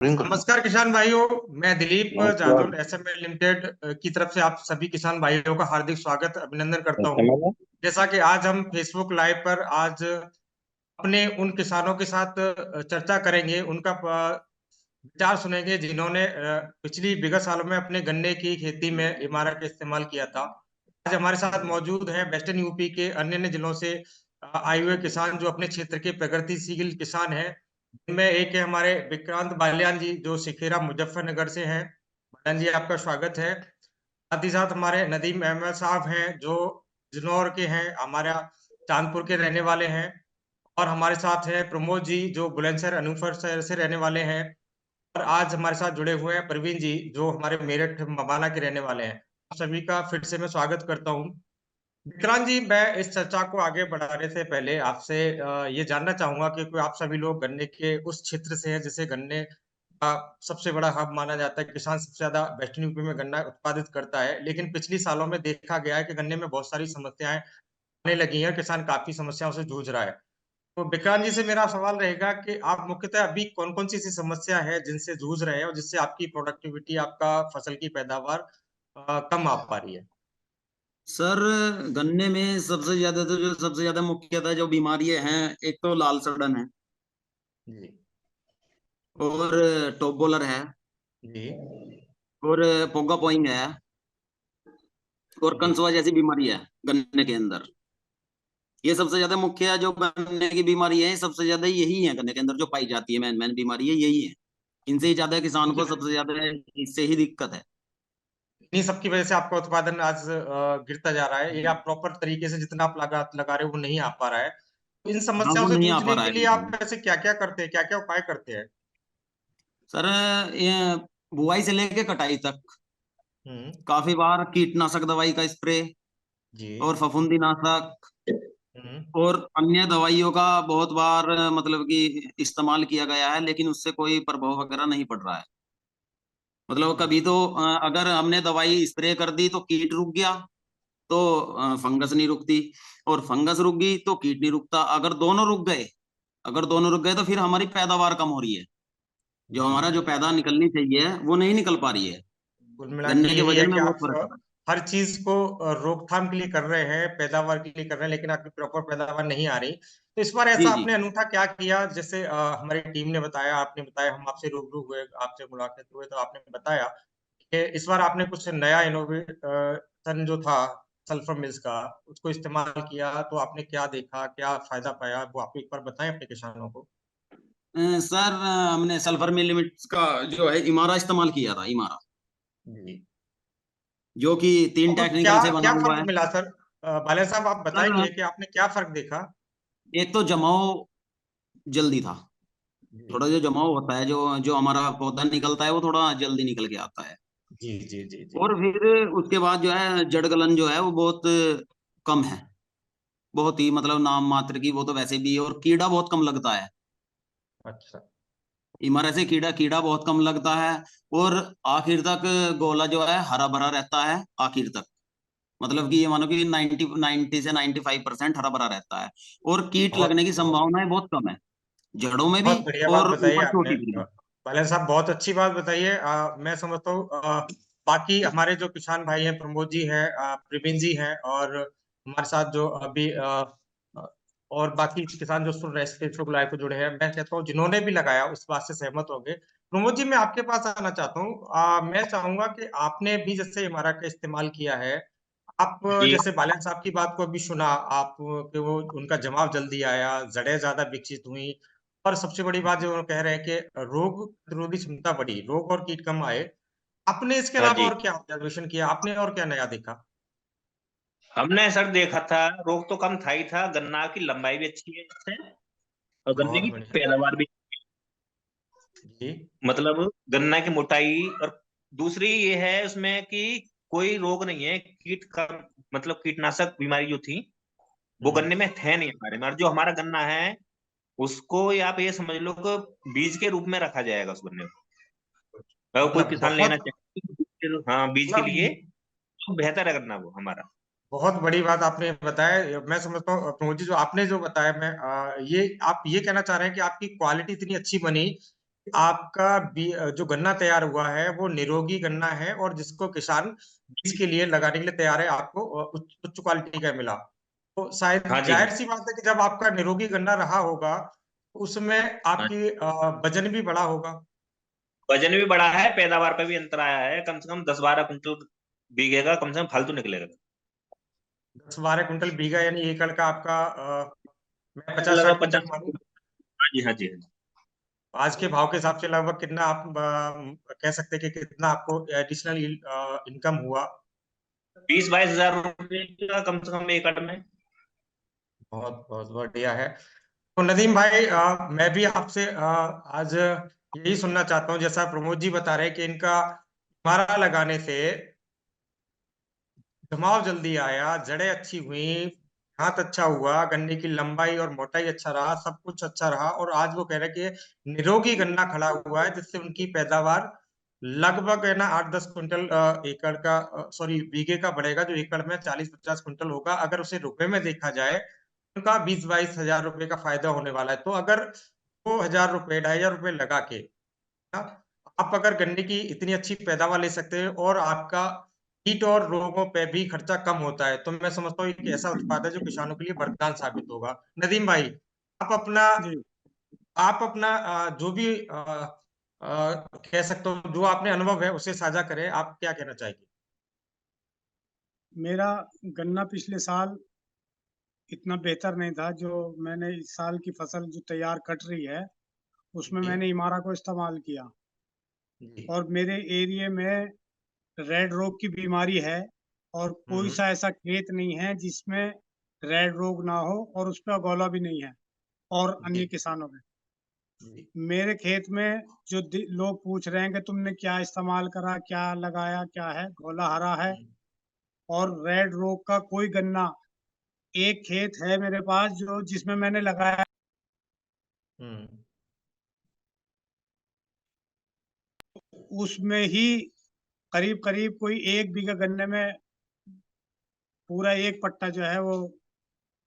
बिल्कुल। नमस्कार किसान भाइयों। मैं दिलीप नमस्कार। जादौन एसएमएल लिमिटेड की तरफ से आप सभी किसान भाइयों का हार्दिक स्वागत अभिनंदन करता हूं। चलो। जैसा कि आज हम फेसबुक लाइव पर आज अपने उन किसानों के साथ चर्चा करेंगे, उनका विचार सुनेंगे जिन्होंने पिछली विगत सालों में अपने गन्ने की खेती में इमारत का इस्तेमाल किया था। आज हमारे साथ मौजूद है वेस्टर्न यूपी के अन्य अन्य जिलों से आए हुए किसान जो अपने क्षेत्र के प्रगतिशील किसान हैं। इनमें एक है हमारे विक्रांत बालियान जी जो सिखेरा मुजफ्फरनगर से हैं। बालियान जी आपका स्वागत है। साथ ही साथ हमारे नदीम अहमद साहब हैं जो बिजनौर के हैं, हमारा चांदपुर के रहने वाले हैं। और हमारे साथ है प्रमोद जी जो बुलंदशहर अनूपपुर शहर से रहने वाले हैं। और आज हमारे साथ जुड़े हुए हैं प्रवीण जी जो हमारे मेरठ मवाना के रहने वाले हैं। आप सभी का फिर से मैं स्वागत करता हूँ। विक्रांत जी, मैं इस चर्चा को आगे बढ़ाने से पहले आपसे ये जानना चाहूंगा कि कोई आप सभी लोग गन्ने के उस क्षेत्र से हैं जिसे गन्ने का सबसे बड़ा हब माना जाता है। किसान सबसे ज्यादा वेस्टर्न यूपी में गन्ना उत्पादित करता है, लेकिन पिछली सालों में देखा गया है कि गन्ने में बहुत सारी समस्याएं आने लगी हैं। किसान काफी समस्याओं से जूझ रहा है। तो विक्रांत जी से मेरा सवाल रहेगा कि आप मुख्यतः अभी कौन-कौन सी ऐसी समस्या है जिनसे जूझ रहे हैं और जिससे आपकी प्रोडक्टिविटी, आपका फसल की पैदावार कम आ पा रही है? सर, गन्ने में सबसे ज्यादा तो जो सबसे ज्यादा मुख्यतः जो बीमारियां हैं, एक तो लाल सड़न है जी। और टॉप बॉलर है जी। और पोगा पोइंग है और जी। कंसुआ जैसी बीमारी है गन्ने के अंदर। ये सबसे ज्यादा मुख्य है, जो गन्ने की बीमारी है सबसे ज्यादा यही है गन्ने के अंदर जो पाई जाती है। मेन मेन बीमारी है यही है। इनसे ही ज्यादा किसान को सबसे ज्यादा इससे ही दिक्कत है। इन्हीं सब की वजह से आपका उत्पादन आज गिरता जा रहा है, या आप प्रॉपर तरीके से जितना आप लगा लगा रहे हो वो नहीं आ पा रहा है। तो इन हाँ, समस्याओं वो से नहीं आ पा जूझने रहा के है लिए आप बिल्कुल। ऐसे क्या-क्या करते हैं? क्या-क्या उपाय करते हैं? सर, ये बुआई से लेके कटाई तक हुँ। काफी बार कीटनाशक दवाई का स्प्रे जी। और फफूंदीनाशक हुँ। और अन्य दवाइयों का बहुत बार मतलब कि इस्तेमाल किया गया है, लेकिन उससे कोई प्रभाव वगैरह नहीं पड़ रहा है। मतलब जी। कभी तो अगर हमने दवाई स्प्रे कर दी तो कीट रुक गया, तो फंगस नहीं रुकती, और फंगस रुक गई तो कीट नहीं रुकता। अगर दोनों रुक गए तो फिर हमारी पैदावार कम हो रही है। जो जी। हमारा जो पैदा निकलनी चाहिए वो नहीं निकल पा रही है। कुल मिला के गन्ने के यही है वजन कि में बहुत आप फर्क है। हर चीज को रोकथाम के लिए कर रहे हैं, पैदावार के लिए कर रहे हैं, लेकिन आपकी प्रॉपर पैदावार नहीं आ रही। तो इस बार ऐसा जी जी। आपने अनूठा क्या किया? जैसे हमारी टीम ने बताया, आपने बताया, हम आपसे रूबरू हुए, आपसे मुलाकात हुए तो आपने बताया कि इस बार आपने कुछ नया इनोवेशन जो था सल्फर मिल्स का, उसको इस्तेमाल किया। तो आपने क्या देखा, क्या फायदा पाया, वो आप एक बार बताएं अपने किसानों को। सर, हमने सल्फर मिलीमिट्स का जो है इमारा इस्तेमाल किया था। इमारा जी। जो कि 3 अब क्या टेक्निकल से बना क्या हुआ फर्क है। मिला सर? बाला साहब आप सर, बताएंगे कि आपने क्या फर्क देखा? एक तो जमाव जल्दी था। जी। थोड़ा जो जमाव होता है, जो जो हमारा पौधा निकलता है वो थोड़ा जल्दी निकल के आता है। जी। जी। जी। जी। और फिर उसके बाद जो है जड़ गलन जो है वो बहुत कम है। बहुत ही मतलब नाम मात्र की, वो तो वैसे भी। और कीड़ा बहुत कम लगता है। अच्छा। इमारत से कीड़ा कीड़ा बहुत कम लगता है। और आखिर तक गोला जो है हरा भरा रहता है आखिर तक। मतलब कि ये मानो कि 90 से 95% हरा भरा रहता है। और कीट बहुत लगने की संभावनाएं बहुत कम है, जड़ों में भी बहुत बढ़िया बात और बताई ऊपर आपने। चोटी पर भी। बालन साहब बहुत अच्छी बात बताई है। मैं समझता हूँ बाकी हमारे जो किसान भाई हैं, प्रमोद जी हैं, प्रवीण जी हैं, और हमारे साथ जो अभी अ, और बाकी किसान जो सुन रहे हैं फेसबुक लाइव पे जुड़े हैं, मैं कहता हूँ जिन्होंने भी लगाया उस बात से सहमत होंगे। प्रमोद जी, मैं आपके पास आना चाहता हूँ। मैं चाहूंगा कि आपने भी जैसे हमारा का इस्तेमाल किया है। आप जी। जैसे बालन साहब की बात को अभी सुना आप कि वो उनका जवाब जल्दी आया, जड़ें ज्यादा विकसित हुई, और सबसे बड़ी बात जो वो कह रहे हैं कि रोग प्रतिरोधी क्षमता बढ़ी, रोग और कीट कम आए। आपने इसके हाँ अलावा जी। और क्या ऑब्जर्वेशन किया? आपने और क्या नया देखा? हमने सर देखा था, रोग तो कम था ही था, गन्ना की लंबाई भी अच्छी है इससे, और गन्ने बहुत की बढ़िया। पैदावार भी। जी। मतलब गन्ना की मोटाई, और दूसरी ये है उसमें कि कोई रोग नहीं है, कीट का मतलब कीटनाशक बीमारी जो थी वो हम्म। गन्ने में थे नहीं। हमारे में और जो हमारा गन्ना है उसको या आप ये समझ लो कि बीज के रूप में रखा जाएगा उस गन्ने को। अगर कोई मतलब किसान लेना बहुत चाहे हाँ बीज के लिए, मतलब तो बेहतर है गन्ना वो हमारा। बहुत बड़ी बात आपने बताया। मैं समझता हूँ प्रमोद जी जो आपने जो बताया, मैं ये आप ये कहना चाह रहे हैं कि आपकी क्वालिटी इतनी अच्छी बनी, आपका जो गन्ना तैयार हुआ है वो निरोगी गन्ना है और जिसको किसान बीज के लिए लगाने के लिए तैयार है, आपको उच्च क्वालिटी का मिला। तो शायद हाँ जी, हाँ जाहिर सी बात है कि जब आपका निरोगी गन्ना रहा होगा उसमें हाँ। आपकी वजन भी बढ़ा होगा। वजन भी बढ़ा है, पैदावार पे भी अंतर आया है, कम से कम 10-12 कुंटल बीघे का कम से कम फालतू निकलेगा। 10-12 कुंटल बीघा यानी एकड़ का आपका मैं 50-60 लगभग कुंटल 50। मानूं। हाँ जी, हाँ जी, हाँ जी। आज के भाव के हिसाब से लगभग कितना आप कह सकते हैं कि कितना आपको एडिशनल इनकम हुआ? 20-22 हजार रुपये का कम से कम एकड़ में। बहुत बहुत बढ़िया है। तो नदीम भाई, मैं भी आपसे आज यही सुनना चाहता हूँ, जैसा प्रमोद जी बता रहे हैं कि इनका मारा लगाने से जमाव जल्दी आया, जड़ें अच्छी हुई, हाथ अच्छा हुआ, गन्ने की लंबाई और मोटाई अच्छा रहा, सब कुछ अच्छा रहा और आज वो कह रहे हैं कि निरोगी गन्ना खड़ा हुआ है जिससे उनकी पैदावार लगभग है ना 8-10 कुंटल एकड़ का सॉरी बीघे का बढ़ेगा, जो एकड़ में 40-50 कुंटल होगा। अगर उसे रुपए में देखा जाए उनका 20-22 हजार रुपए का फायदा होने वाला है। तो अगर 2,000 रुपए 2,500 रुपए लगा के ना, आप अगर गन्ने की इतनी अच्छी पैदावार ले सकते हैं और आपका कीट और रोगों पे भी खर्चा कम होता है, तो मैं समझता हूँ एक ऐसा उत्पाद है जो किसानों के लिए वरदान साबित होगा। नदीम भाई, आप अपना जी, आप अपना जो भी कह सकते हो, जो आपने अनुभव है उसे साझा करें। आप क्या कहना चाहेंगे? मेरा गन्ना पिछले साल इतना बेहतर नहीं था। जो मैंने इस साल की फसल जो तैयार कट रही है, उसमें जी मैंने इमारा को इस्तेमाल किया जी। और मेरे एरिया में रेड रोग की बीमारी है और कोई हम्म सा ऐसा खेत नहीं है जिसमें रेड रोग ना हो और उस पर गौला भी नहीं है और अन्य जी किसानों में। जी। मेरे खेत में जो लोग पूछ रहे हैं कि तुमने क्या इस्तेमाल करा, क्या लगाया, क्या है, घोला हरा है हम्म और रेड रोग का कोई गन्ना। एक खेत है मेरे पास जो जिसमें मैंने लगाया, हम्म। उसमें ही करीब करीब कोई 1 बीघा गन्ने में पूरा एक पट्टा जो है वो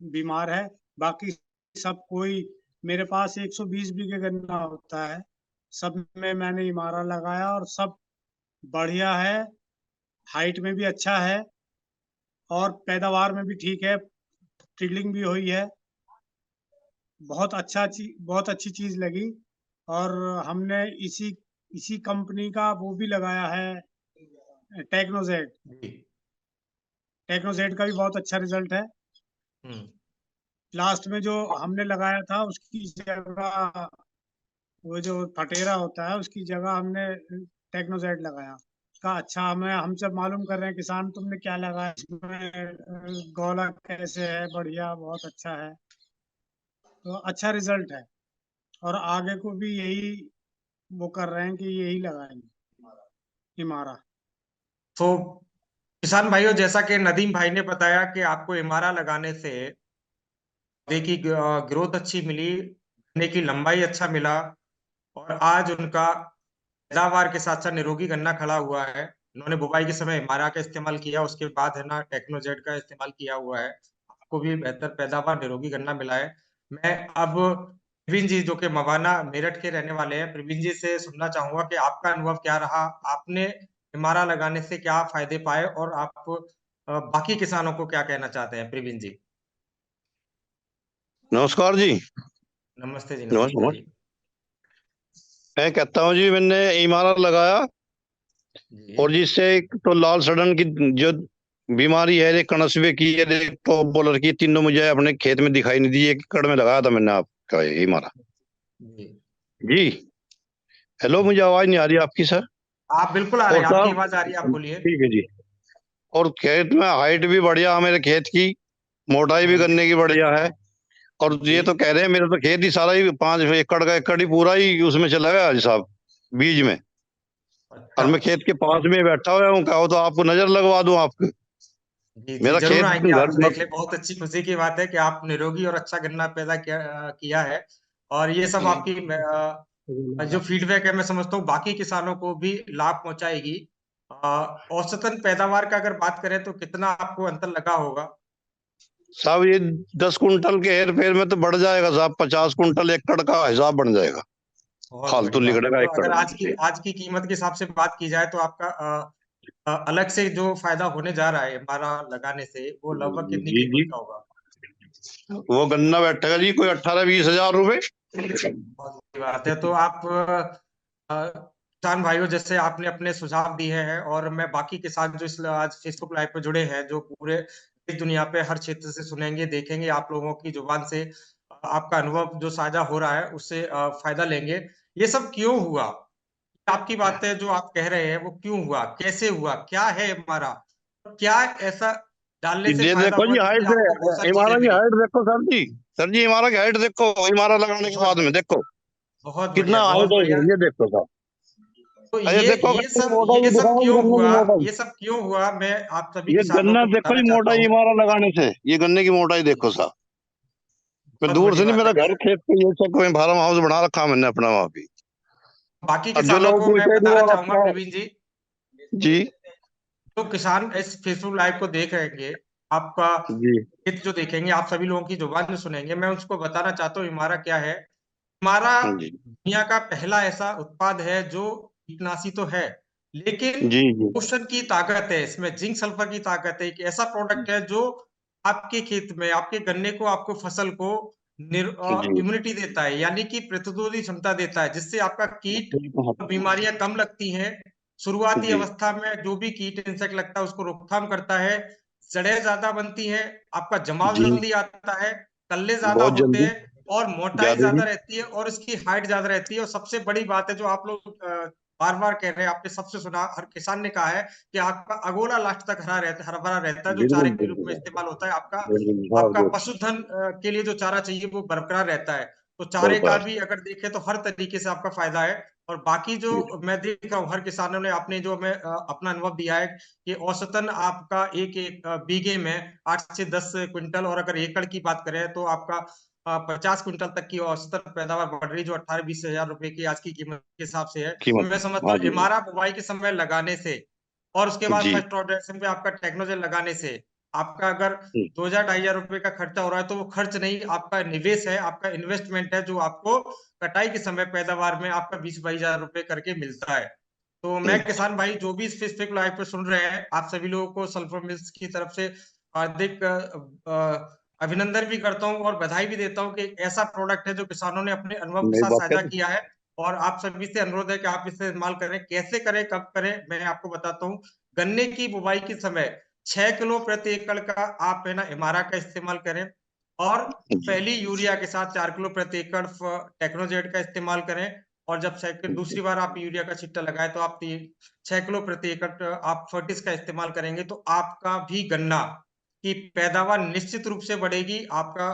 बीमार है। बाकी सब कोई, मेरे पास 120 बीघे गन्ना होता है, सब में मैंने इमारा लगाया और सब बढ़िया है, हाइट में भी अच्छा है और पैदावार में भी ठीक है, टिडलिंग भी हुई है। बहुत अच्छी चीज लगी और हमने इसी इसी कंपनी का वो भी लगाया है, टेक्नोजेट। जी। टेक्नोजेट का भी बहुत अच्छा रिजल्ट है। हम्म। लास्ट में जो हमने लगाया था उसकी जगह, वो जो फटेरा होता है उसकी जगह हमने टेक्नोजेट लगाया। उसका अच्छा, हमें हमसे मालूम कर रहे हैं किसान तुमने क्या लगाया, इसमें गौला कैसे है, बढ़िया, बहुत अच्छा है। तो अच्छा रिजल्ट है और आगे को भी यही वो कर रहे हैं कि यही लगाएंगे इमारा। तो किसान भाइयों, जैसा कि नदीम भाई ने बताया कि आपको इमारा लगाने से पौधे की ग्रोथ अच्छी मिली, गन्ने की लंबाई अच्छा मिला और आज उनका पैदावार के साथ साथ निरोगी गन्ना खड़ा हुआ है। उन्होंने बुवाई के समय इमारा का इस्तेमाल किया, उसके बाद है ना टेक्नोजेट का इस्तेमाल किया हुआ है। आपको भी बेहतर पैदावार निरोगी गन्ना मिला है। मैं अब प्रवीण जी, जो कि मवाना मेरठ के रहने वाले हैं, प्रवीण जी से सुनना चाहूंगा कि आपका अनुभव क्या रहा, आपने इमारा लगाने से क्या फायदे पाए और आप बाकी किसानों को क्या कहना चाहते हैं? प्रवीण जी। नमस्कार जी। नमस्ते जी, नमस्ते नमस्कार। जी। मैं कहता हूँ जी, मैंने इमारत लगाया जी और जिससे एक तो लाल सड़न की जो बीमारी है, एक कणसबे की, एक टॉप बॉलर की, तीनों मुझे अपने खेत में दिखाई नहीं दी। एक एकड़ में लगाया था मैंने आपका ये इमारत जी। जी। हेलो, मुझे आवाज नहीं आ रही आपकी सर? आप बिल्कुल आ रहे और हैं, आपकी साहब, आवाज आ रही है, आप बोलिए। ठीक है जी। और खेत में हाइट भी बढ़िया है मेरे खेत की, मोटाई भी गन्ने की बढ़िया है। और ये जी। तो कह रहे हैं मेरा तो खेत ही सारा ही 5 एकड़ का, एकड़ ही पूरा ही उसमें चला गया जी साहब, बीज में। अच्छा। और मैं खेत के पास में बैठा हुआ हूँ, कहो तो आपको नजर लगवा दूं आपको। जी जी, मेरा जरूर खेत आएंगे, आप घर देख ले। बहुत अच्छी खुशी की बात है कि आप निरोगी और अच्छा गन्ना पैदा किया है और ये सब आपकी जो फीडबैक है, मैं समझता हूँ बाकी किसानों को भी लाभ पहुंचाएगी। औसतन पैदावार का अगर बात करें तो कितना आपको अंतर लगा होगा? साहब ये 10 कुंटल के हेर फेर में तो बढ़ जाएगा साहब, 50 कुंटल एकड़ का हिसाब बन जाएगा। बहुत फालतू बड़ी बात है। लिखने का तो अगर एक आज की कीमत के हिसाब से बात की जाए तो आपका अलग से जो फायदा होने जा रहा है हमारा लगाने से, वो लगभग कितनी जी जी, कीमत का होगा? वो गन्ना बैठेगा जी कोई 18-20 हजार रुपए। बहुत बड़ी बात है। तो आप किसान भाइयों, जैसे आपने अपने सुझाव दिए हैं, और मैं बाकी किसान जो इस आज फेसबुक लाइव पे जुड़े हैं, जो पूरे इस दुनिया पे हर क्षेत्र से सुनेंगे, देखेंगे, आप लोगों की जुबान से आपका अनुभव जो साझा हो रहा है उससे फायदा लेंगे। ये सब क्यों हुआ? आपकी बातें जो आप कह रहे हैं वो क्यों हुआ, कैसे हुआ, क्या है हमारा, क्या ऐसा डालने से ये फायदा देखो हुआ जी हाइट जिससे से, आपको बहुत सारी चीजें इमारा की मिली? हाइट देखो सर जी। सर जी इमारा की हाइट देखो, इमारा लगाने के बाद में देखो बहुत बढ़िया, कितना बहुत हाइट है, बढ़िया। ये देखो सर। तो अरे देखो ये गन्ने की सब मोटाई ये सब दिखाओ, क्यों गन्ने की हुआ? मोटाई। ये सब क्यों हुआ, मैं आप सभी ये किसानों गन्ना को देखो बताना जी, चाहता मोटाई हूँ। इमारा लगाने से, ये गन्ने की मोटाई देखो साहब। मैं बहुत दूर बड़ी से नहीं, बात मेरा है घर किसान। खेत पे ये सब कोई फार्म हाउस बना रखा मैंने अपना वहां पे। बाकी अब जो किसानों लोग को मैं पूछते हैं बताना वो चाहूंगा अपना प्रवीण जी, जी तो किसान इस फेसबुक लाइव को देख रहेंगे, आपका जी हित जो देखेंगे, आप सभी लोगों की जुबान जो सुनेंगे, मैं उसको बताना चाहता हूँ हमारा क्या है। हमारा जी दुनिया का पहला ऐसा उत्पाद है जो कीटनाशी तो है, लेकिन जी जी पोषण की ताकत है, इसमें जिंक सल्फर की ताकत है। एक ऐसा प्रोडक्ट है जो आपके खेत में, आपके गन्ने को, आपको फसल को जी इम्यूनिटी देता है, यानी कि प्रतिरोधी क्षमता देता है, जिससे आपका कीट और बीमारियां कम लगती हैं। शुरुआती जी अवस्था में जो भी कीट इंसेक्ट लगता है उसको रोकथाम करता है। जड़ें ज्यादा बनती हैं, आपका जमाव जी जल्दी आता है, कल्ले ज्यादा बहुत होते जल्दी, हैं, और मोटाई ज्यादा ज्यादा जी। रहती है, और इसकी हाइट ज्यादा रहती है। और सबसे बड़ी बात है जो आप लोग बार बार कह रहे हैं, आपने सबसे सुना, हर किसान ने कहा है कि आपका अगोला लास्ट तक हरा भरा रहता है, जो चारे बिल्कुल के रूप में बिल्कुल इस्तेमाल होता है। आपका बिल्कुल बहुत आपका गुड, पशुधन के लिए जो चारा चाहिए वो बरकरार रहता है। तो चारे का बरकरार। भी अगर देखें तो हर तरीके से आपका फायदा है। और बाकी जो मैं देख रहा हूँ, हर किसानों ने आपने जो हमें अपना अनुभव दिया है कि औसतन आपका एक एक बीघे में 8 से 10 क्विंटल, और अगर एकड़ की बात करें तो आपका 50 क्विंटल तक की औसतन पैदावार बढ़ रही, जो 18-20 हजार रुपए की आज की कीमत के हिसाब से है। तो कीमत, मैं समझता हाँ हूँ जी इमारा बुवाई के समय लगाने से, और उसके बाद जी फर्स्ट प्रोडक्शन पे आपका टेक्नोजेल लगाने से, आपका अगर 2,000-2,500 रुपए का खर्चा हो रहा है, तो वो खर्च नहीं, आपका निवेश है, आपका इन्वेस्टमेंट है, जो आपको कटाई के समय पैदावार में आपका 20-22 हजार रुपए करके मिलता है। तो मैं किसान भाई जो भी इस फेसबुक लाइव पे सुन रहे हैं, आप सभी लोगों को सल्फर मिल्स की तरफ से हार्दिक अभिनंदन भी करता हूँ, और बधाई भी देता हूँ कि एक ऐसा प्रोडक्ट है जो किसानों ने अपने अनुभव के नई साथ बात साझा कहते किया है। और आप सभी से अनुरोध है कि आप इसे इस्तेमाल करें। कैसे करें, कब करें, मैं आपको बताता हूँ। गन्ने की बुवाई के समय 6 किलो प्रति एकड़ का आप है ना इमारा का इस्तेमाल करें, और जी पहली यूरिया के साथ 4 किलो प्रति एकड़ टेक्नोजेट का इस्तेमाल करें। और जब सेकंड दूसरी बार आप यूरिया का छिट्टा लगाए तो आप 6 किलो प्रति एकड़ आप फर्टिस का इस्तेमाल करेंगे, तो आपका भी गन्ना की पैदावार निश्चित रूप से बढ़ेगी। आपका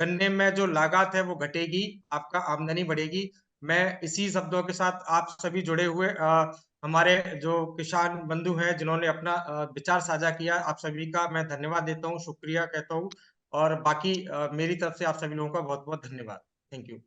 गन्ने में जो लागत है वो घटेगी, आपका आमदनी बढ़ेगी। मैं इसी शब्दों के साथ आप सभी जुड़े हुए हमारे जो किसान बंधु हैं जिन्होंने अपना विचार साझा किया, आप सभी का मैं धन्यवाद देता हूँ, शुक्रिया कहता हूँ। और बाकी मेरी तरफ से आप सभी लोगों का बहुत बहुत धन्यवाद। Thank you.